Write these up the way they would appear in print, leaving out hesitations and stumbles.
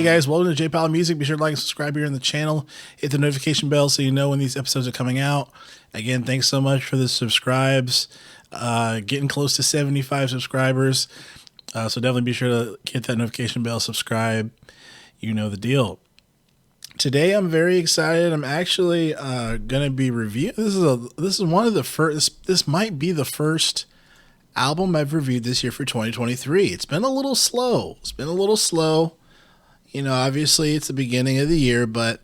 Hey guys, welcome to J Powell Music. Be sure to like and subscribe here on the channel. Hit the notification bell so you know when these episodes are coming out. Again, thanks so much for the subscribes. Getting close to 75 subscribers. So definitely be sure to hit that notification bell, subscribe. You know the deal. Today I'm very excited. I'm actually gonna be reviewing. This is one of the first. This might be the first album I've reviewed this year for 2023. It's been a little slow. You know, obviously it's the beginning of the year, but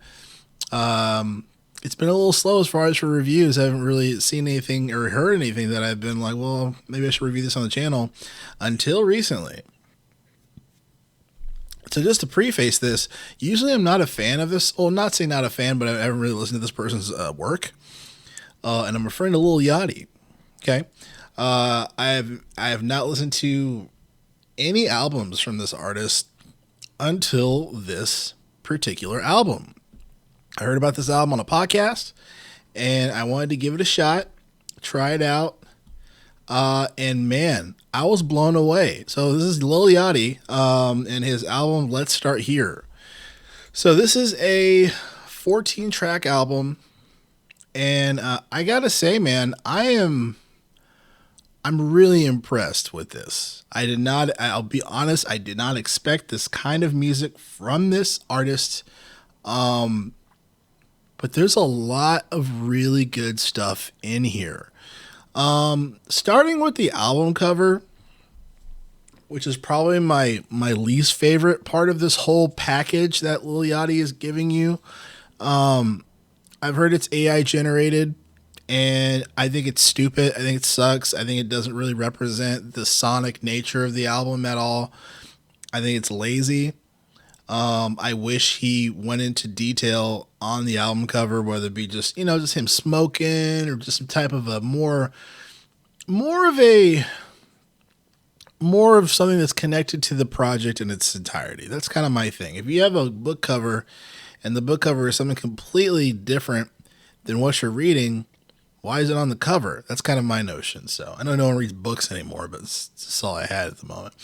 it's been a little slow as far as for reviews. I haven't really seen anything or heard anything that I've been like, well, maybe I should review this on the channel until recently. So just to preface this, usually I'm not a fan of this. Well, not saying not a fan, but I haven't really listened to this person's work. And I'm referring to Lil Yachty. Okay. I have not listened to any albums from this artist until this particular album. I heard about this album on a podcast and I wanted to give it a shot, try it out. And man, I was blown away. So this is Lil Yachty, and his album, Let's Start Here. So this is a 14-track album. And, I gotta say, man, I'm really impressed with this. I'll be honest, I did not expect this kind of music from this artist. But there's a lot of really good stuff in here. Starting with the album cover, which is probably my least favorite part of this whole package that Lil Yachty is giving you. I've heard it's AI generated. And I think it's stupid. I think it sucks. I think it doesn't really represent the sonic nature of the album at all. I think it's lazy. I wish he went into detail on the album cover, whether it be just him smoking or just some type of a more of something that's connected to the project in its entirety. That's kind of my thing. If you have a book cover and the book cover is something completely different than what you're reading, why is it on the cover? That's kind of my notion. So I know no one reads books anymore, but it's just all I had at the moment.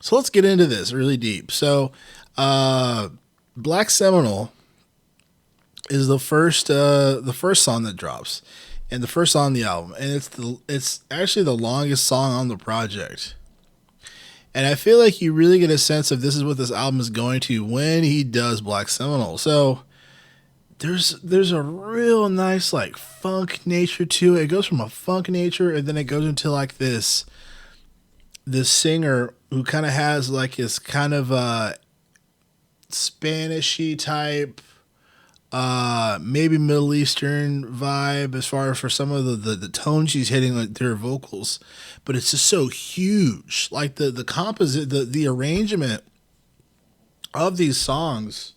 So let's get into this really deep. So Black Seminole is the first song that drops, and the first song on the album, and it's actually the longest song on the project. And I feel like you really get a sense of this is what this album is going to when he does Black Seminole. So there's a real nice like funk nature to it. It goes from a funk nature and then it goes into like this singer who kind of has like this kind of Spanishy type, maybe Middle Eastern vibe as far as for some of the tones she's hitting with their vocals, but it's just so huge. Like the composite, the arrangement of these songs,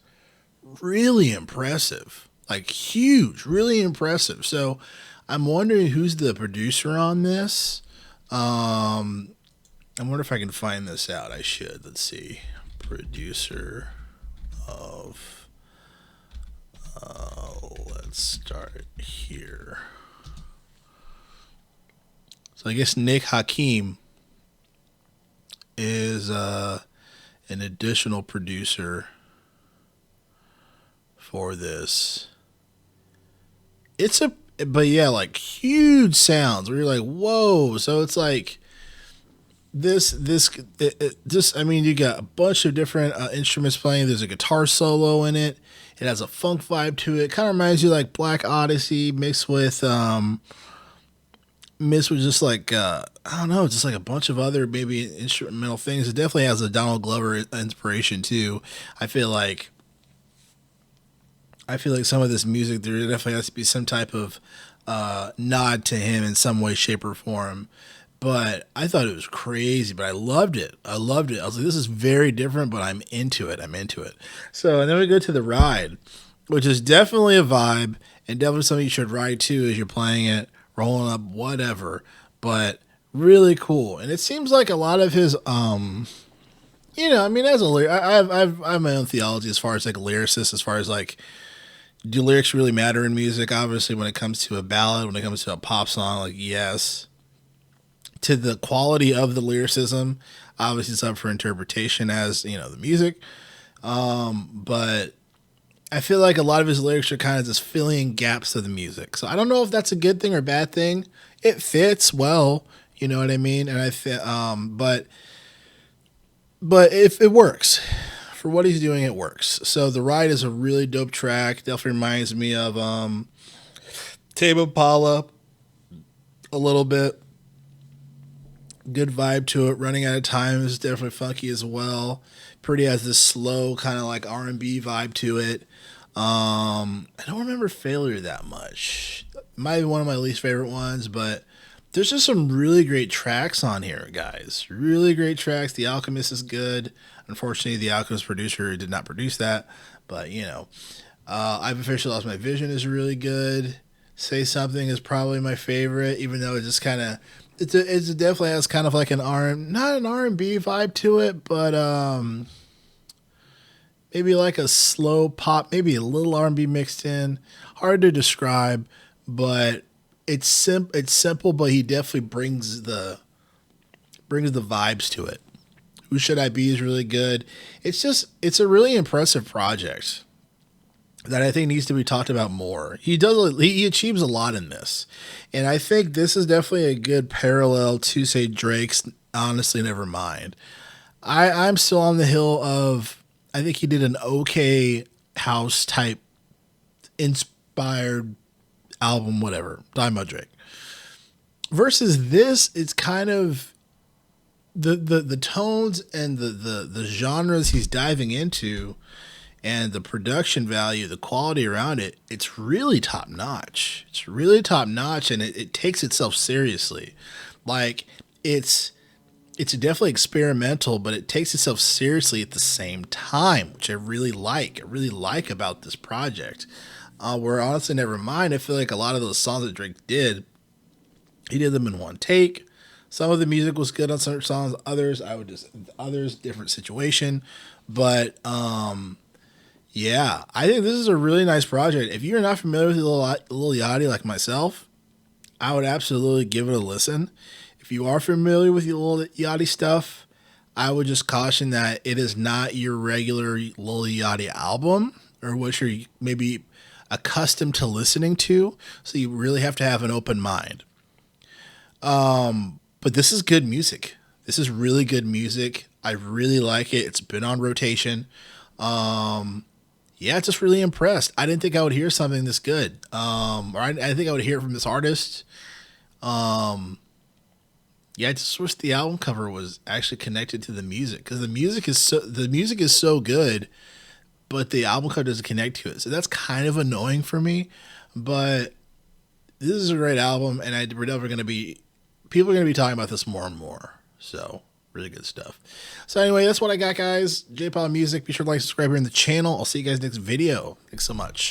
really impressive, like huge, really impressive. So I'm wondering who's the producer on this. I wonder if I can find this out. I should. Let's see. Producer of Let's Start Here. So I guess Nick Hakim is an additional producer for this. But yeah, like huge sounds where you're like, whoa. So it's like I mean, you got a bunch of different instruments playing. There's a guitar solo in it. It has a funk vibe to it. Kind of reminds you like Black Odyssey mixed with just like, I don't know, just like a bunch of other maybe instrumental things. It definitely has a Donald Glover inspiration too. I feel like some of this music, there definitely has to be some type of nod to him in some way, shape, or form. But I thought it was crazy, but I loved it. I was like, this is very different, but I'm into it. So, and then we go to The Ride, which is definitely a vibe and definitely something you should ride to as you're playing it, rolling up, whatever. But really cool. And it seems like a lot of his, I mean, as a lyric, I have my own theology as far as like a lyricist, as far as like, do lyrics really matter in music? Obviously, when it comes to a ballad, when it comes to a pop song, like, yes. to the quality of the lyricism. Obviously, it's up for interpretation as the music. But I feel like a lot of his lyrics are kind of just filling in gaps of the music. So I don't know if that's a good thing or bad thing. It fits well, you know what I mean? And but if it works for what he's doing, it works. So The Ride is a really dope track. Definitely reminds me of Tame Impala a little bit. Good vibe to it. Running Out of Time is definitely funky as well. Pretty has this slow kind of like R&B vibe to it. I don't remember Failure that much. Might be one of my least favorite ones, but there's just some really great tracks on here, guys. Really great tracks. The Alchemist is good. Unfortunately, the Alchemist producer did not produce that, but I've Officially Lost My Vision is really good. Say Something is probably my favorite, even though it just kind of it definitely has kind of like not an R&B vibe to it, but maybe like a slow pop, maybe a little R&B mixed in. Hard to describe, but it's simple, but he definitely brings the vibes to it. Who Should I Be is really good. It's a really impressive project that I think needs to be talked about more. He achieves a lot in this. And I think this is definitely a good parallel to, say, Drake's Honestly Nevermind. I'm still on the hill of, I think he did an okay house type inspired album, whatever. Talking about Drake. Versus this, it's kind of the tones and the genres he's diving into and the production value, the quality around it, it's really top notch. It's really top notch, and it takes itself seriously. Like it's definitely experimental, but it takes itself seriously at the same time, which I really like. I really like about this project. Where Honestly Nevermind, I feel like a lot of those songs that Drake did, he did them in one take. Some of the music was good on certain songs. Others, different situation. But yeah, I think this is a really nice project. If you're not familiar with Lil Yachty like myself, I would absolutely give it a listen. If you are familiar with Lil Yachty stuff, I would just caution that it is not your regular Lil Yachty album or what you're maybe accustomed to listening to. So you really have to have an open mind. But this is good music. This is really good music. I really like it. It's been on rotation. Yeah, just really impressed. I didn't think I would hear something this good. Or I think I would hear it from this artist. Yeah, I just wish the album cover was actually connected to the music, because the music is so good, but the album cover doesn't connect to it. So that's kind of annoying for me. But this is a great album, and people are gonna be talking about this more and more. So really good stuff. So anyway, that's what I got, guys. J Powell Music. Be sure to like, subscribe here in the channel. I'll see you guys next video. Thanks so much.